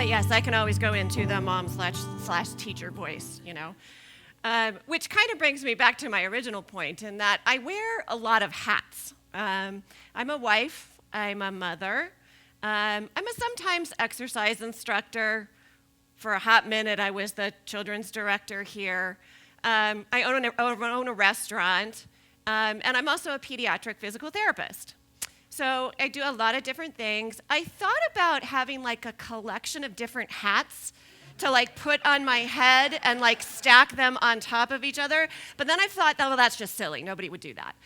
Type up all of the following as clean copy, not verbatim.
But yes, I can always go into the mom slash teacher voice, which kind of brings me back to my original point in that I wear a lot of hats. I'm a wife, I'm a mother, I'm a sometimes exercise instructor. For a hot minute, I was the children's director here. I own a restaurant, and I'm also a pediatric physical therapist. So I do a lot of different things. I thought about having like a collection of different hats to like put on my head and like stack them on top of each other. But then I thought, oh, well, that's just silly. Nobody would do that.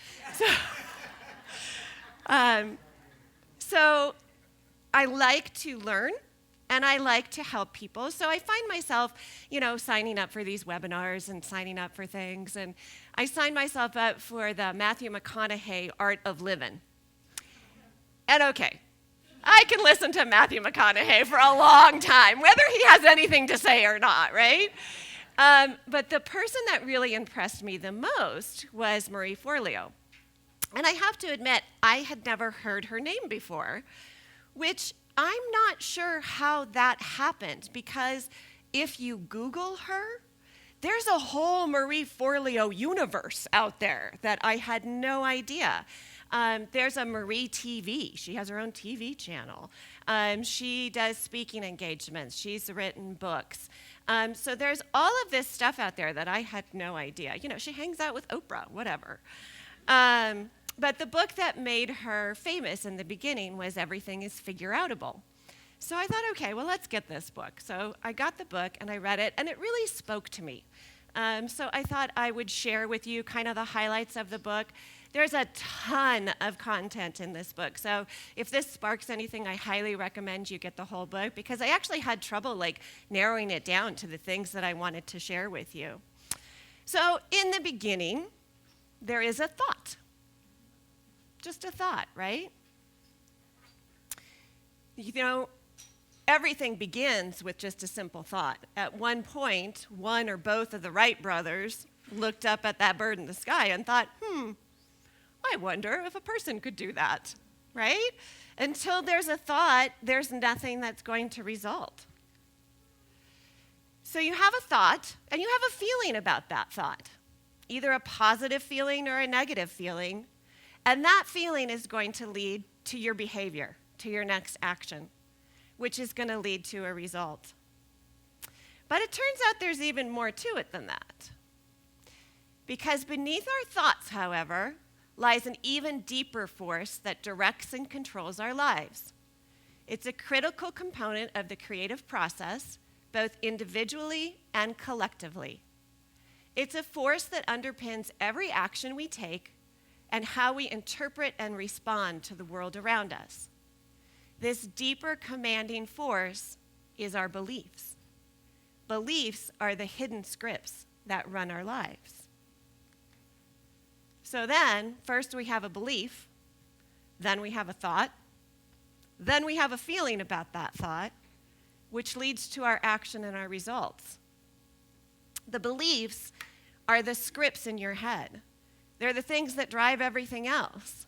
So I like to learn and I like to help people. So I find myself, signing up for these webinars and signing up for things. And I signed myself up for the Matthew McConaughey Art of Living. And okay, I can listen to Matthew McConaughey for a long time, whether he has anything to say or not, right? But the person that really impressed me the most was Marie Forleo. And I have to admit, I had never heard her name before, which I'm not sure how that happened, because if you Google her, there's a whole Marie Forleo universe out there that I had no idea. There's a Marie TV. She has her own TV channel. She does speaking engagements. She's written books. So there's all of this stuff out there that I had no idea. She hangs out with Oprah, whatever. But the book that made her famous in the beginning was Is Figureoutable. So I thought, okay, well, let's get this book. So I got the book and I read it, and it really spoke to me. So I thought I would share with you kind of the highlights of the book. There's a ton of content in this book. So if this sparks anything, I highly recommend you get the whole book, because I actually had trouble narrowing it down to the things that I wanted to share with you. So in the beginning, there is a thought. Just a thought, right? Everything begins with just a simple thought. At one point, one or both of the Wright brothers looked up at that bird in the sky and thought, I wonder if a person could do that, right? Until there's a thought, there's nothing that's going to result. So you have a thought, and you have a feeling about that thought, either a positive feeling or a negative feeling, and that feeling is going to lead to your behavior, to your next action, which is going to lead to a result. But it turns out there's even more to it than that. Because beneath our thoughts, however, lies an even deeper force that directs and controls our lives. It's a critical component of the creative process, both individually and collectively. It's a force that underpins every action we take and how we interpret and respond to the world around us. This deeper commanding force is our beliefs. Beliefs are the hidden scripts that run our lives. So then, first we have a belief, then we have a thought, then we have a feeling about that thought, which leads to our action and our results. The beliefs are the scripts in your head. They're the things that drive everything else.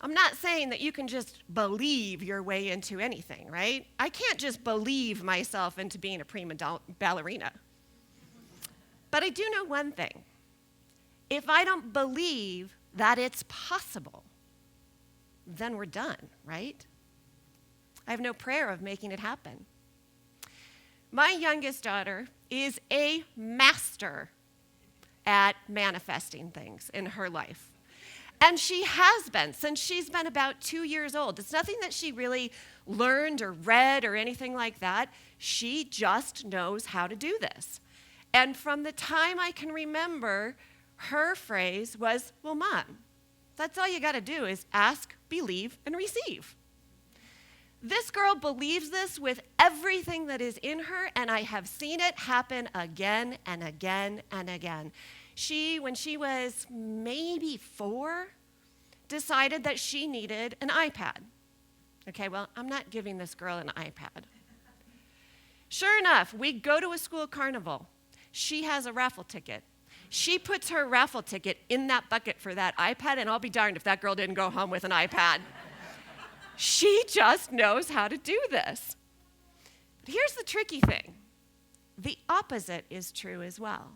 I'm not saying that you can just believe your way into anything, right? I can't just believe myself into being a prima ballerina. But I do know one thing. If I don't believe that it's possible, then we're done, right? I have no prayer of making it happen. My youngest daughter is a master at manifesting things in her life. And she has been since she's been about 2 years old. It's nothing that she really learned or read or anything like that. She just knows how to do this. And from the time I can remember, her phrase was, well, Mom, that's all you got to do is ask, believe, and receive. This girl believes this with everything that is in her, and I have seen it happen again and again and again. She, when she was maybe 4, decided that she needed an iPad. Okay, well, I'm not giving this girl an iPad. Sure enough, we go to a school carnival. She has a raffle ticket. She puts her raffle ticket in that bucket for that iPad, and I'll be darned if that girl didn't go home with an iPad. She just knows how to do this. But here's the tricky thing. The opposite is true as well.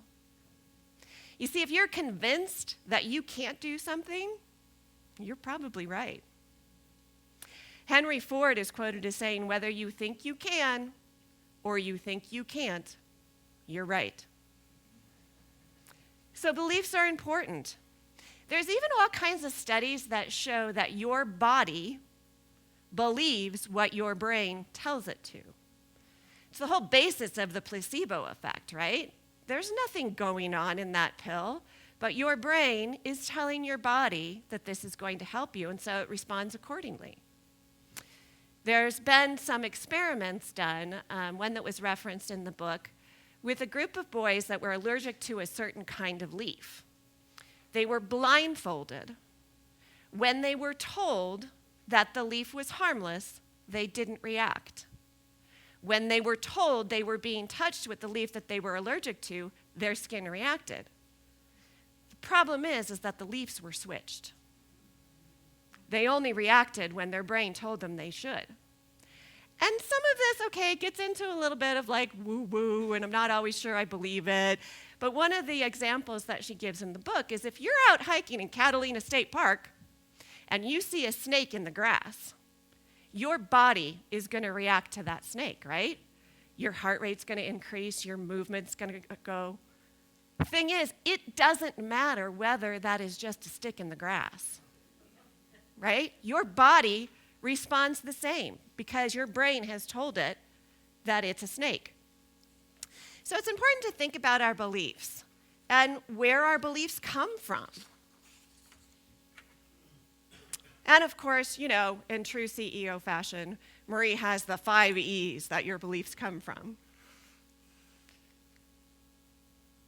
You see, if you're convinced that you can't do something, you're probably right. Henry Ford is quoted as saying, whether you think you can or you think you can't, you're right. So beliefs are important. There's even all kinds of studies that show that your body believes what your brain tells it to. It's the whole basis of the placebo effect, right? There's nothing going on in that pill, but your brain is telling your body that this is going to help you, and so it responds accordingly. There's been some experiments done, one that was referenced in the book, with a group of boys that were allergic to a certain kind of leaf. They were blindfolded. When they were told that the leaf was harmless, they didn't react. When they were told they were being touched with the leaf that they were allergic to, their skin reacted. The problem is that the leaves were switched. They only reacted when their brain told them they should. And some of this, gets into a little bit of like woo-woo, and I'm not always sure I believe it. But one of the examples that she gives in the book is if you're out hiking in Catalina State Park and you see a snake in the grass, your body is going to react to that snake, right? Your heart rate's going to increase, your movement's going to go. The thing is, it doesn't matter whether that is just a stick in the grass, right? Your body responds the same because your brain has told it that it's a snake. So it's important to think about our beliefs and where our beliefs come from. And of course, in true CEO fashion, Marie has the 5 E's that your beliefs come from.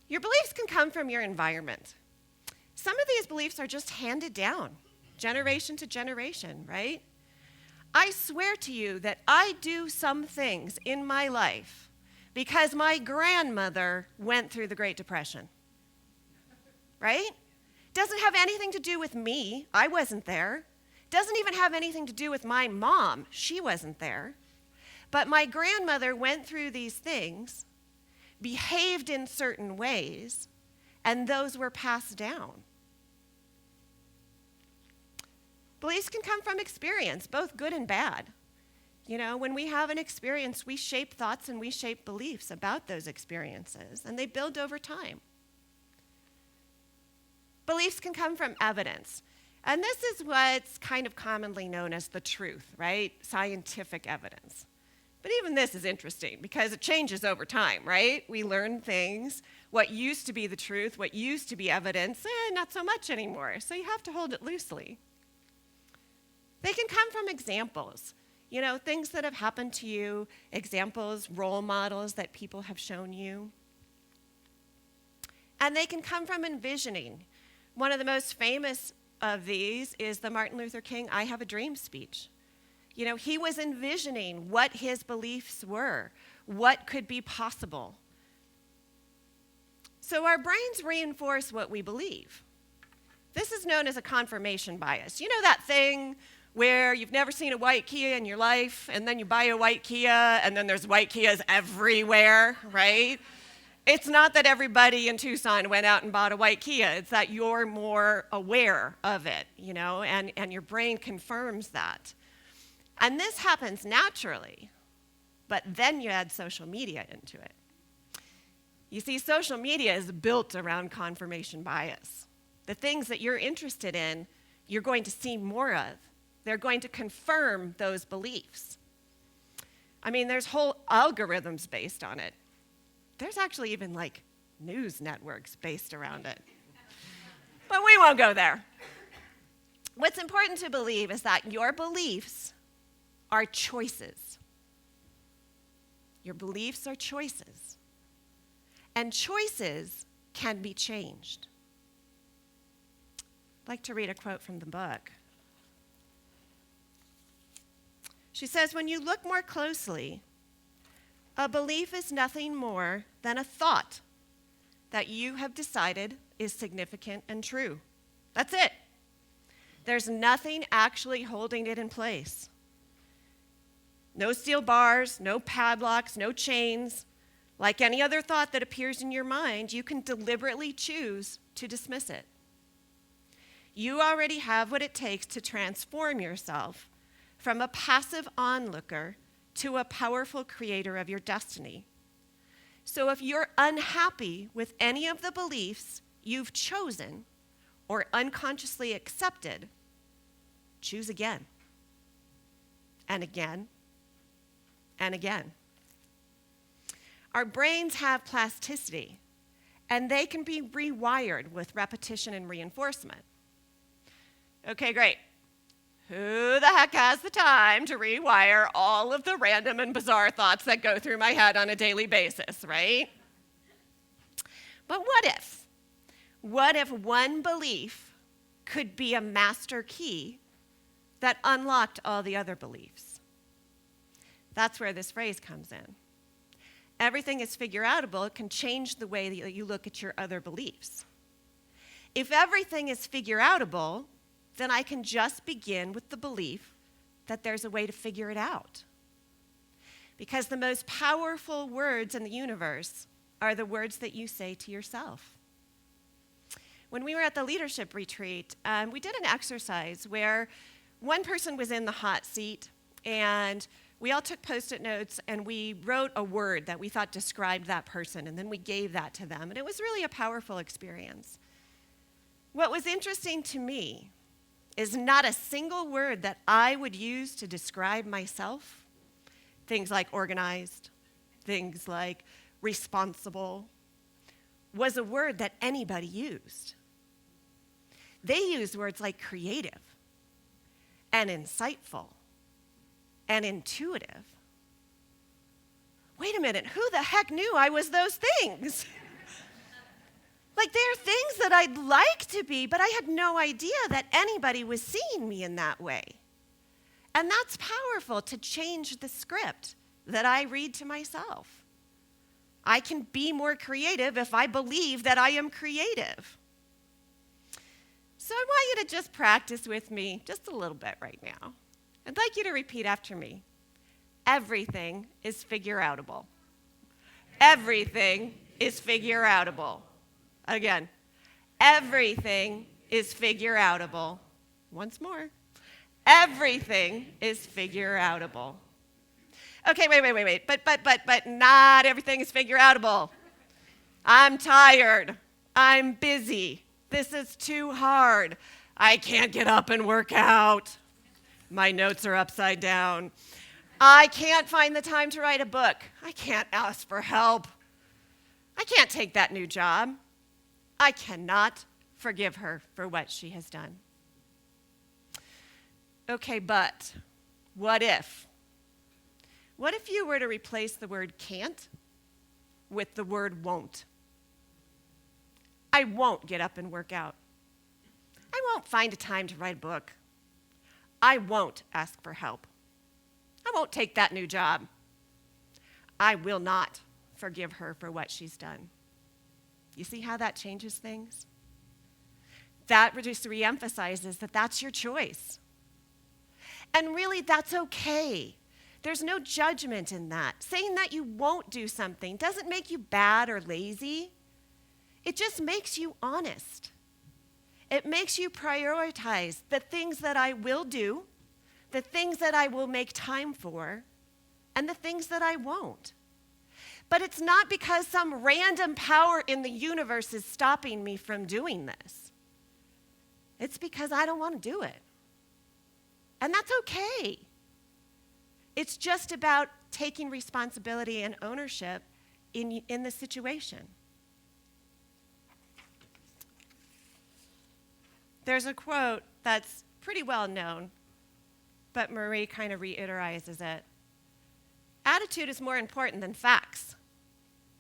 Your beliefs can come from your environment. Some of these beliefs are just handed down, generation to generation, right? I swear to you that I do some things in my life because my grandmother went through the Great Depression, right? Doesn't have anything to do with me. I wasn't there. Doesn't even have anything to do with my mom. She wasn't there. But my grandmother went through these things, behaved in certain ways, and those were passed down. Beliefs can come from experience, both good and bad. When we have an experience, we shape thoughts and we shape beliefs about those experiences, and they build over time. Beliefs can come from evidence. And this is what's kind of commonly known as the truth, right? Scientific evidence. But even this is interesting because it changes over time, right? We learn things, what used to be the truth, what used to be evidence, not so much anymore. So you have to hold it loosely. They can come from examples, things that have happened to you, examples, role models that people have shown you. And they can come from envisioning. One of the most famous of these is the Martin Luther King I Have a Dream speech. He was envisioning what his beliefs were, what could be possible. So our brains reinforce what we believe. This is known as a confirmation bias. You know that thing where you've never seen a white Kia in your life, and then you buy a white Kia, and then there's white Kias everywhere, right? It's not that everybody in Tucson went out and bought a white Kia. It's that you're more aware of it, and your brain confirms that. And this happens naturally, but then you add social media into it. You see, social media is built around confirmation bias. The things that you're interested in, you're going to see more of. They're going to confirm those beliefs. There's whole algorithms based on it. There's actually even news networks based around it. But we won't go there. What's important to believe is that your beliefs are choices. Your beliefs are choices. And choices can be changed. I'd like to read a quote from the book. She says, when you look more closely, a belief is nothing more than a thought that you have decided is significant and true. That's it. There's nothing actually holding it in place. No steel bars, no padlocks, no chains. Like any other thought that appears in your mind, you can deliberately choose to dismiss it. You already have what it takes to transform yourself from a passive onlooker to a powerful creator of your destiny. So if you're unhappy with any of the beliefs you've chosen or unconsciously accepted, choose again and again and again. Our brains have plasticity, and they can be rewired with repetition and reinforcement. Okay, great. Who the heck has the time to rewire all of the random and bizarre thoughts that go through my head on a daily basis, right? But what if? What if one belief could be a master key that unlocked all the other beliefs? That's where this phrase comes in. Everything is figureoutable. It can change the way that you look at your other beliefs. If everything is figureoutable, then I can just begin with the belief that there's a way to figure it out. Because the most powerful words in the universe are the words that you say to yourself. When we were at the leadership retreat, we did an exercise where one person was in the hot seat, and we all took Post-it notes and we wrote a word that we thought described that person, and then we gave that to them. And it was really a powerful experience. What was interesting to me is not a single word that I would use to describe myself. Things like organized, things like responsible, was a word that anybody used. They used words like creative and insightful and intuitive. Wait a minute, who the heck knew I was those things? Like, they're things that I'd like to be, but I had no idea that anybody was seeing me in that way. And that's powerful, to change the script that I read to myself. I can be more creative if I believe that I am creative. So I want you to just practice with me just a little bit right now. I'd like you to repeat after me. Everything is figureoutable. Everything is figureoutable. Again, everything is figureoutable. Once more. Everything is figureoutable. Okay, wait. But not everything is figureoutable. I'm tired. I'm busy. This is too hard. I can't get up and work out. My notes are upside down. I can't find the time to write a book. I can't ask for help. I can't take that new job. I cannot forgive her for what she has done. Okay, but what if? What if you were to replace the word can't with the word won't? I won't get up and work out. I won't find a time to write a book. I won't ask for help. I won't take that new job. I will not forgive her for what she's done. You see how that changes things? That just reemphasizes that that's your choice. And really, that's okay. There's no judgment in that. Saying that you won't do something doesn't make you bad or lazy. It just makes you honest. It makes you prioritize the things that I will do, the things that I will make time for, and the things that I won't. But it's not because some random power in the universe is stopping me from doing this. It's because I don't want to do it. And that's okay. It's just about taking responsibility and ownership in the situation. There's a quote that's pretty well known, but Marie kind of reiterizes it. Attitude is more important than facts.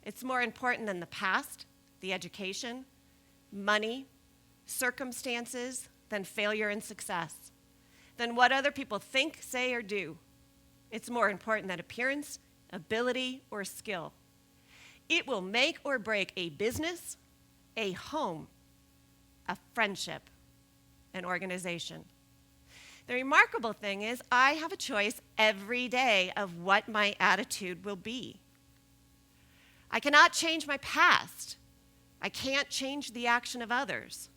It's more important than the past, the education, money, circumstances, than failure and success, than what other people think, say, or do. It's more important than appearance, ability, or skill. It will make or break a business, a home, a friendship, an organization. The remarkable thing is I have a choice every day of what my attitude will be. I cannot change my past. I can't change the action of others.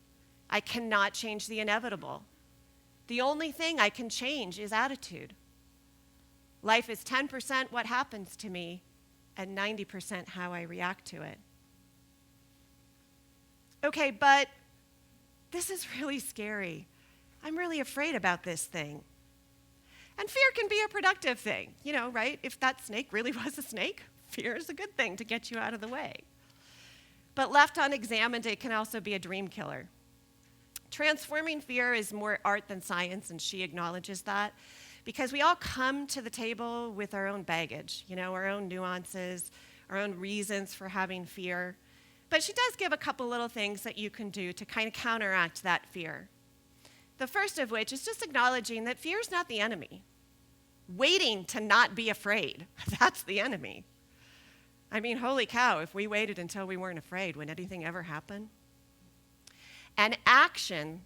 I cannot change the inevitable. The only thing I can change is attitude. Life is 10% what happens to me and 90% how I react to it. Okay, but this is really scary. I'm really afraid about this thing. And fear can be a productive thing, right? If that snake really was a snake, fear is a good thing to get you out of the way. But left unexamined, it can also be a dream killer. Transforming fear is more art than science, and she acknowledges that, because we all come to the table with our own baggage, our own nuances, our own reasons for having fear. But she does give a couple little things that you can do to kind of counteract that fear. The first of which is just acknowledging that fear is not the enemy. Waiting to not be afraid, that's the enemy. I mean, holy cow, if we waited until we weren't afraid, would anything ever happen? And action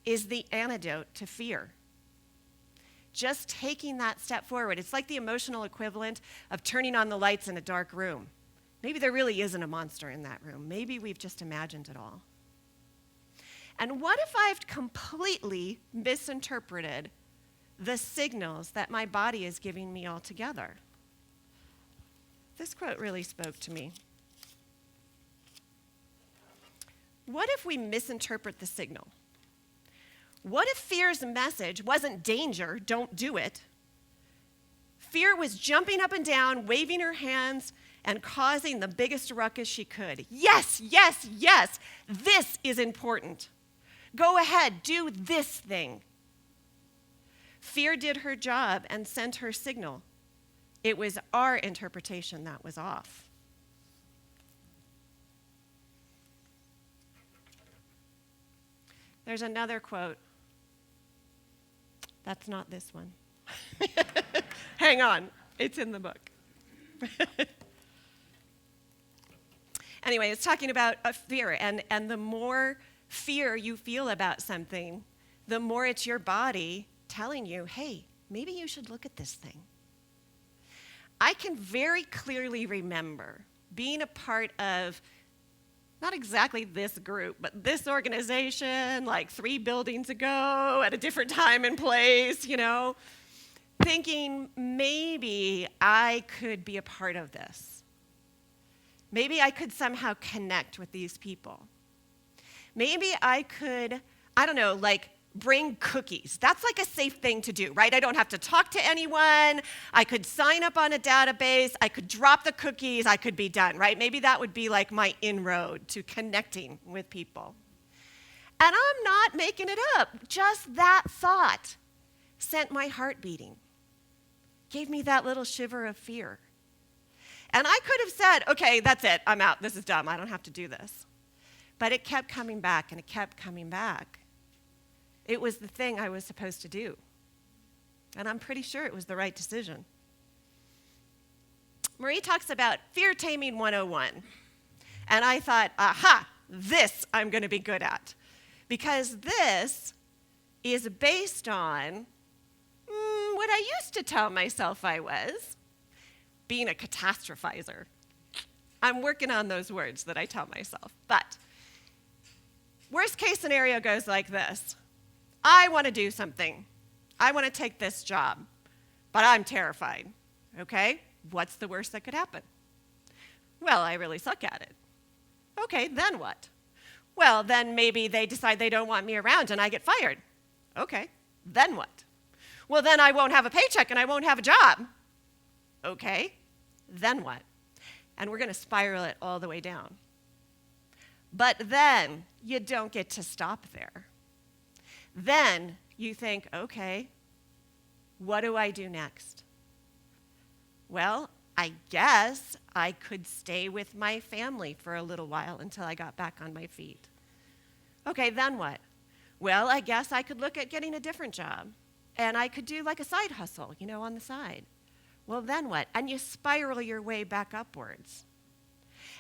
is the antidote to fear. Just taking that step forward. It's like the emotional equivalent of turning on the lights in a dark room. Maybe there really isn't a monster in that room. Maybe we've just imagined it all. And what if I've completely misinterpreted the signals that my body is giving me altogether? This quote really spoke to me. What if we misinterpret the signal? What if fear's message wasn't danger, don't do it? Fear was jumping up and down, waving her hands, and causing the biggest ruckus she could. Yes, yes, yes, this is important. Go ahead, do this thing. Fear did her job and sent her signal. It was our interpretation that was off. There's another quote. That's not this one. Hang on, it's in the book. Anyway, it's talking about fear, and the more fear you feel about something, the more it's your body telling you, hey, maybe you should look at this thing. I can very clearly remember being a part of not exactly this group, but this organization, like 3 buildings ago at a different time and place, thinking maybe I could be a part of this. Maybe I could somehow connect with these people. Maybe I could, bring cookies. That's like a safe thing to do, right? I don't have to talk to anyone. I could sign up on a database. I could drop the cookies. I could be done, right? Maybe that would be like my inroad to connecting with people. And I'm not making it up. Just that thought sent my heart beating, gave me that little shiver of fear. And I could have said, okay, that's it. I'm out. This is dumb. I don't have to do this. But it kept coming back, and it kept coming back. It was the thing I was supposed to do. And I'm pretty sure it was the right decision. Marie talks about fear taming 101. And I thought, aha, this I'm going to be good at. Because this is based on what I used to tell myself I was, being a catastrophizer. I'm working on those words that I tell myself. But worst case scenario goes like this. I want to do something. I want to take this job, but I'm terrified. Okay, what's the worst that could happen? Well, I really suck at it. Okay, then what? Well, then maybe they decide they don't want me around and I get fired. Okay, then what? Well, then I won't have a paycheck and I won't have a job. Okay, then what? And we're going to spiral it all the way down. But then you don't get to stop there. Then you think, okay, what do I do next? Well, I guess I could stay with my family for a little while until I got back on my feet. Okay, then what? Well, I guess I could look at getting a different job. And I could do like a side hustle, on the side. Well, then what? And you spiral your way back upwards.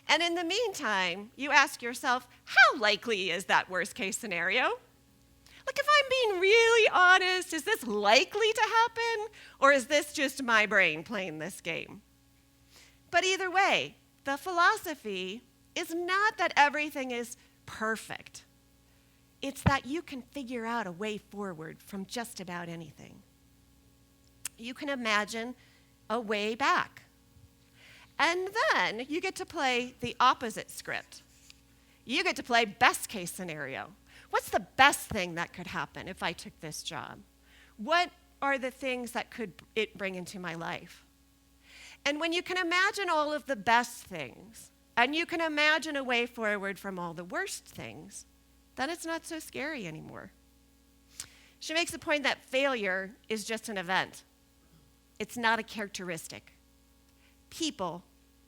And in the meantime, you ask yourself, how likely is that worst case scenario? Like, if I'm being really honest, is this likely to happen? Or is this just my brain playing this game? But either way, the philosophy is not that everything is perfect. It's that you can figure out a way forward from just about anything. You can imagine a way back. And then you get to play the opposite script. You get to play best case scenario. What's the best thing that could happen if I took this job? What are the things that could it bring into my life? And when you can imagine all of the best things, and you can imagine a way forward from all the worst things, then it's not so scary anymore. She makes the point that failure is just an event. It's not a characteristic. People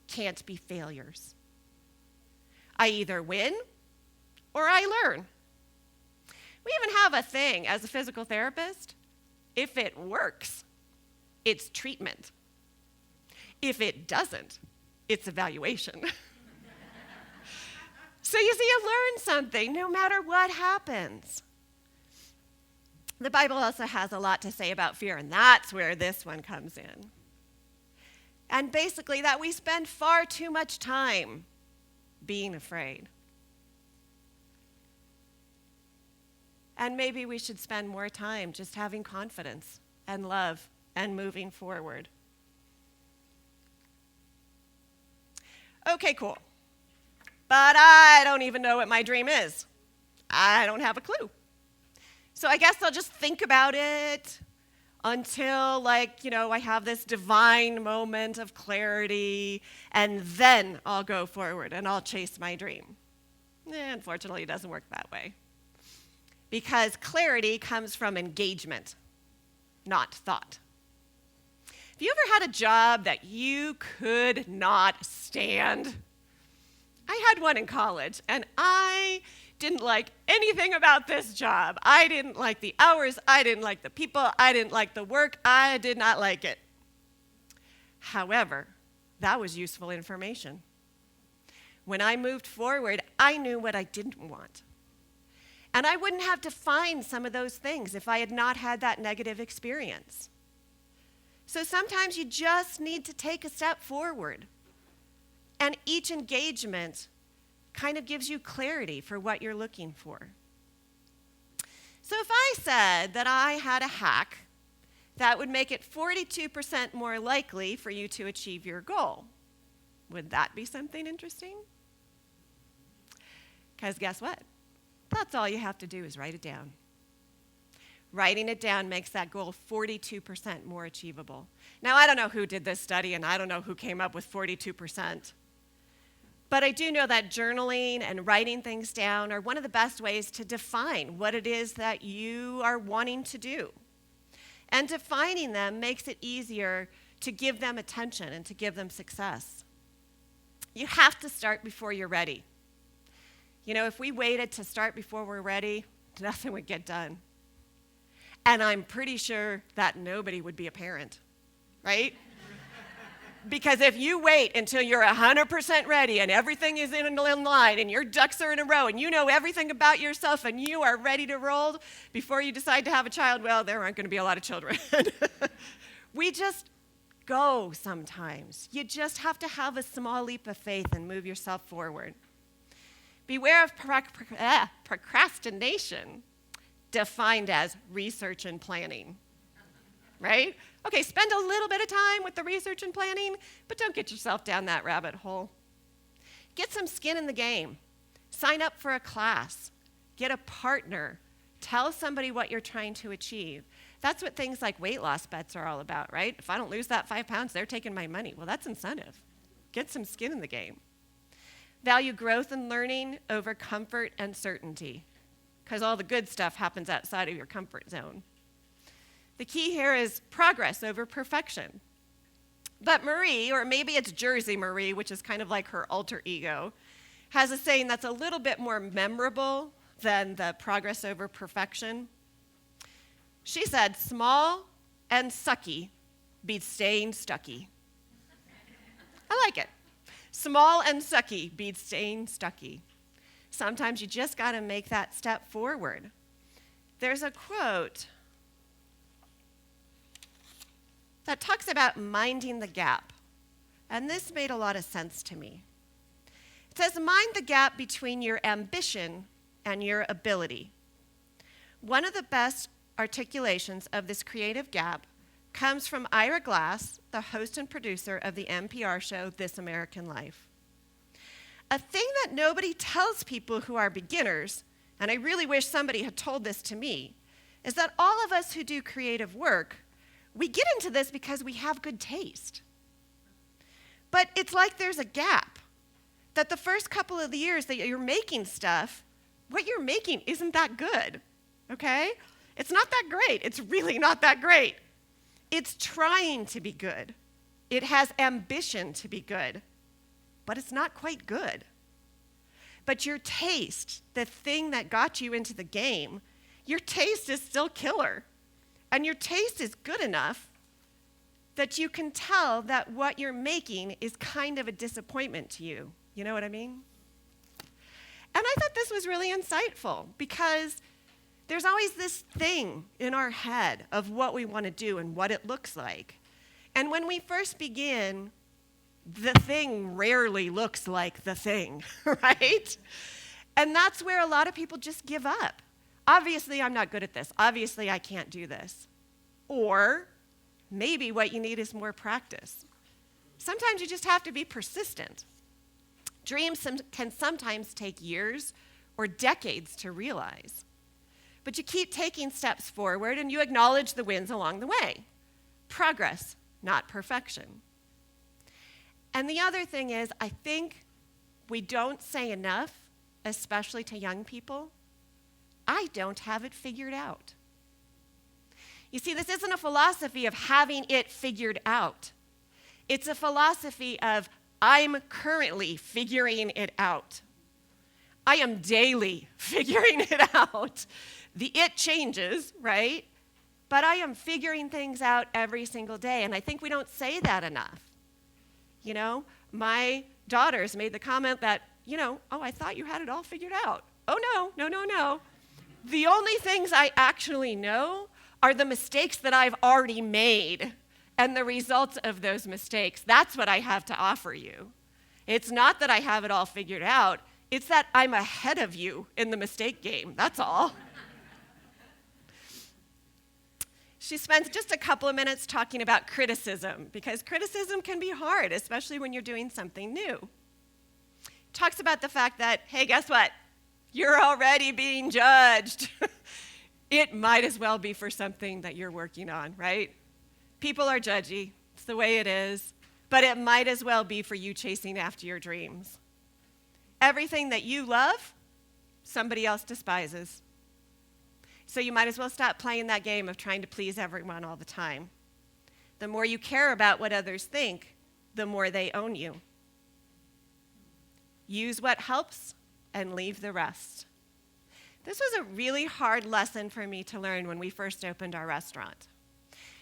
can't be failures. I either win or I learn. We even have a thing as a physical therapist. If it works, it's treatment. If it doesn't, it's evaluation. So you see, you learn something no matter what happens. The Bible also has a lot to say about fear, and that's where this one comes in. And basically that we spend far too much time being afraid. And maybe we should spend more time just having confidence and love and moving forward. Okay, cool. But I don't even know what my dream is. I don't have a clue. So I guess I'll just think about it until, I have this divine moment of clarity, and then I'll go forward and I'll chase my dream. Unfortunately, it doesn't work that way. Because clarity comes from engagement, not thought. Have you ever had a job that you could not stand? I had one in college, and I didn't like anything about this job. I didn't like the hours, I didn't like the people, I didn't like the work, I did not like it. However, that was useful information. When I moved forward, I knew what I didn't want. And I wouldn't have defined some of those things if I had not had that negative experience. So sometimes you just need to take a step forward. And each engagement kind of gives you clarity for what you're looking for. So if I said that I had a hack that would make it 42% more likely for you to achieve your goal, would that be something interesting? Because guess what? That's all you have to do is write it down. Writing it down makes that goal 42% more achievable. Now, I don't know who did this study, and I don't know who came up with 42%. But I do know that journaling and writing things down are one of the best ways to define what it is that you are wanting to do. And defining them makes it easier to give them attention and to give them success. You have to start before you're ready. If we waited to start before we're ready, nothing would get done. And I'm pretty sure that nobody would be a parent, right? Because if you wait until you're 100% ready and everything is in line and your ducks are in a row and you know everything about yourself and you are ready to roll before you decide to have a child, well, there aren't going to be a lot of children. We just go sometimes. You just have to have a small leap of faith and move yourself forward. Beware of procrastination, defined as research and planning, right? Okay, spend a little bit of time with the research and planning, but don't get yourself down that rabbit hole. Get some skin in the game. Sign up for a class. Get a partner. Tell somebody what you're trying to achieve. That's what things like weight loss bets are all about, right? If I don't lose that 5 pounds, they're taking my money. Well, that's incentive. Get some skin in the game. Value growth and learning over comfort and certainty, because all the good stuff happens outside of your comfort zone. The key here is progress over perfection. But Marie, or maybe it's Jersey Marie, which is kind of like her alter ego, has a saying that's a little bit more memorable than the progress over perfection. She said, "Small and sucky beats staying stucky." I like it. Small and sucky beats staying stucky. Sometimes you just got to make that step forward. There's a quote that talks about minding the gap. And this made a lot of sense to me. It says, mind the gap between your ambition and your ability. One of the best articulations of this creative gap comes from Ira Glass, the host and producer of the NPR show This American Life. A thing that nobody tells people who are beginners, and I really wish somebody had told this to me, is that all of us who do creative work, we get into this because we have good taste. But it's like there's a gap, that the first couple of the years that you're making stuff, what you're making isn't that good, okay? It's not that great. It's really not that great. It's trying to be good. It has ambition to be good, but it's not quite good. But your taste, the thing that got you into the game, your taste is still killer. And your taste is good enough that you can tell that what you're making is kind of a disappointment to you. You know what I mean? And I thought this was really insightful because there's always this thing in our head of what we want to do and what it looks like. And when we first begin, the thing rarely looks like the thing, right? And that's where a lot of people just give up. Obviously, I'm not good at this. Obviously, I can't do this. Or maybe what you need is more practice. Sometimes you just have to be persistent. Dreams can sometimes take years or decades to realize. But you keep taking steps forward and you acknowledge the wins along the way. Progress, not perfection. And the other thing is, I think we don't say enough, especially to young people, I don't have it figured out. You see, this isn't a philosophy of having it figured out. It's a philosophy of I'm currently figuring it out. I am daily figuring it out. The it changes, right? But I am figuring things out every single day, and I think we don't say that enough. You know, my daughters made the comment that, oh, I thought you had it all figured out. Oh, no. The only things I actually know are the mistakes that I've already made and the results of those mistakes. That's what I have to offer you. It's not that I have it all figured out. It's that I'm ahead of you in the mistake game. That's all. She spends just a couple of minutes talking about criticism, because criticism can be hard, especially when you're doing something new. Talks about the fact that, hey, guess what? You're already being judged. It might as well be for something that you're working on, right? People are judgy. It's the way it is. But it might as well be for you chasing after your dreams. Everything that you love, somebody else despises. So you might as well stop playing that game of trying to please everyone all the time. The more you care about what others think, the more they own you. Use what helps and leave the rest. This was a really hard lesson for me to learn when we first opened our restaurant,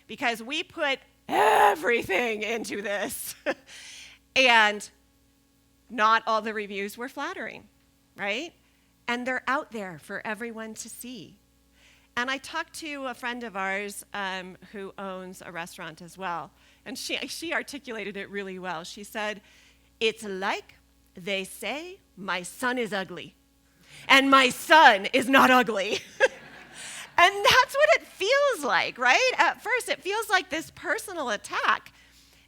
because we put everything into this, and not all the reviews were flattering, right? And they're out there for everyone to see. And I talked to a friend of ours who owns a restaurant as well, and she articulated it really well. She said, it's like they say my son is ugly, and my son is not ugly. And that's what it feels like, right? At first, it feels like this personal attack.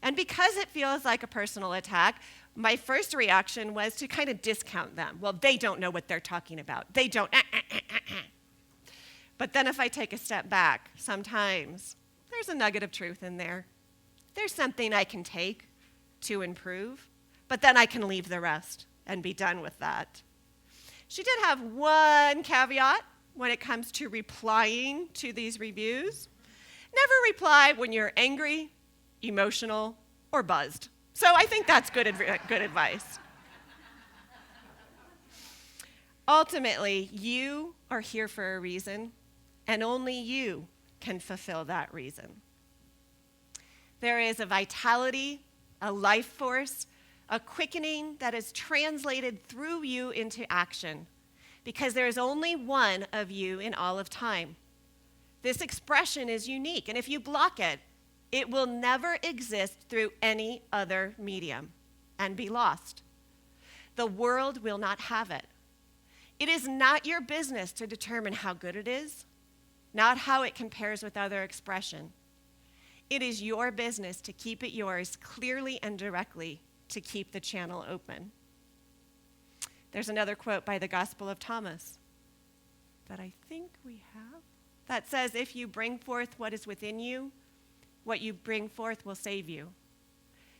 And because it feels like a personal attack, my first reaction was to kind of discount them. Well, they don't know what they're talking about. They don't. But then if I take a step back, sometimes there's a nugget of truth in there. There's something I can take to improve, but then I can leave the rest and be done with that. She did have one caveat when it comes to replying to these reviews. Never reply when you're angry, emotional, or buzzed. So I think that's good advice. Ultimately, you are here for a reason, and only you can fulfill that reason. There is a vitality, a life force, a quickening that is translated through you into action, because there is only one of you in all of time. This expression is unique, and if you block it, it will never exist through any other medium and be lost. The world will not have it. It is not your business to determine how good it is, not how it compares with other expression. It is your business to keep it yours clearly and directly, to keep the channel open. There's another quote by the Gospel of Thomas that I think we have that says, if you bring forth what is within you, what you bring forth will save you.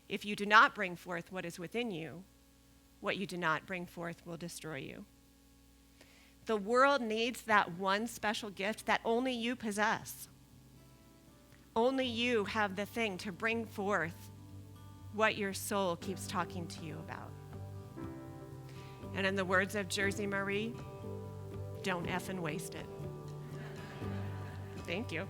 If you do not bring forth what is within you, what you do not bring forth will destroy you. The world needs that one special gift that only you possess. Only you have the thing to bring forth what your soul keeps talking to you about. And in the words of Jersey Marie, don't effing waste it. Thank you.